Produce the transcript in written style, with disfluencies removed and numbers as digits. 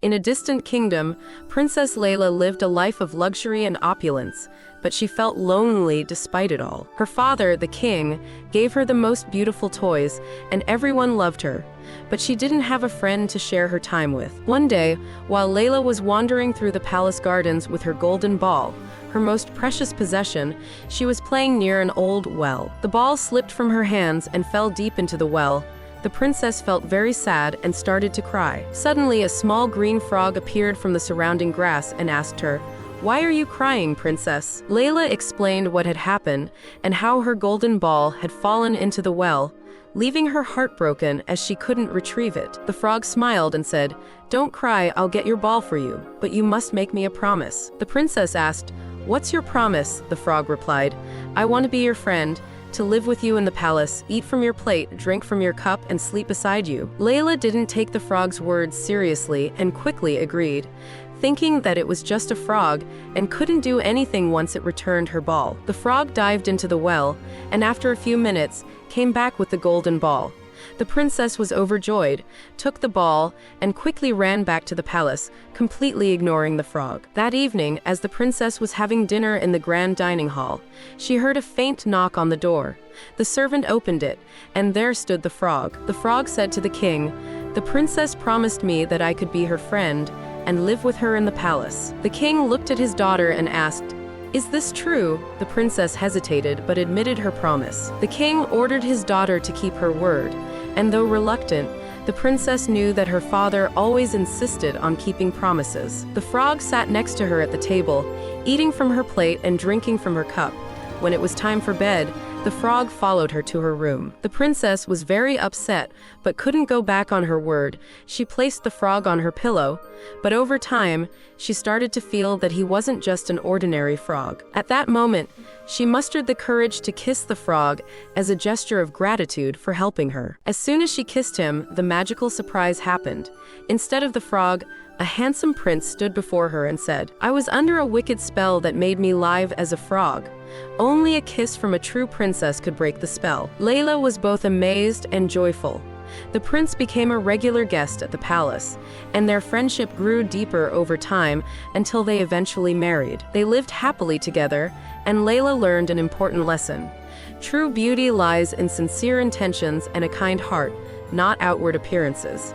In a distant kingdom, Princess Layla lived a life of luxury and opulence, but she felt lonely despite it all. Her father, the king, gave her the most beautiful toys, and everyone loved her. But she didn't have a friend to share her time with. One day, while Layla was wandering through the palace gardens with her golden ball, her most precious possession, she was playing near an old well. The ball slipped from her hands and fell deep into the well. The princess felt very sad and started to cry. Suddenly, a small green frog appeared from the surrounding grass and asked her, "Why are you crying, princess?" Layla explained what had happened and how her golden ball had fallen into the well, leaving her heartbroken as she couldn't retrieve it. The frog smiled and said, "Don't cry, I'll get your ball for you, but you must make me a promise." The princess asked, "What's your promise?" The frog replied, "I want to be your friend, to live with you in the palace, eat from your plate, drink from your cup, and sleep beside you." Layla didn't take the frog's words seriously and quickly agreed, thinking that it was just a frog and couldn't do anything once it returned her ball. The frog dived into the well, and after a few minutes, came back with the golden ball. The princess was overjoyed, took the ball, and quickly ran back to the palace, completely ignoring the frog. That evening, as the princess was having dinner in the grand dining hall, she heard a faint knock on the door. The servant opened it, and there stood the frog. The frog said to the king, "The princess promised me that I could be her friend and live with her in the palace." The king looked at his daughter and asked, "Is this true?" The princess hesitated but admitted her promise. The king ordered his daughter to keep her word, and though reluctant, the princess knew that her father always insisted on keeping promises. The frog sat next to her at the table, eating from her plate and drinking from her cup. When it was time for bed, the frog followed her to her room. The princess was very upset, but couldn't go back on her word. She placed the frog on her pillow, but over time, she started to feel that he wasn't just an ordinary frog. At that moment, she mustered the courage to kiss the frog as a gesture of gratitude for helping her. As soon as she kissed him, the magical surprise happened. Instead of the frog, a handsome prince stood before her and said, "I was under a wicked spell that made me live as a frog. Only a kiss from a true princess could break the spell." Layla was both amazed and joyful. The prince became a regular guest at the palace, and their friendship grew deeper over time until they eventually married. They lived happily together, and Layla learned an important lesson. True beauty lies in sincere intentions and a kind heart, not outward appearances.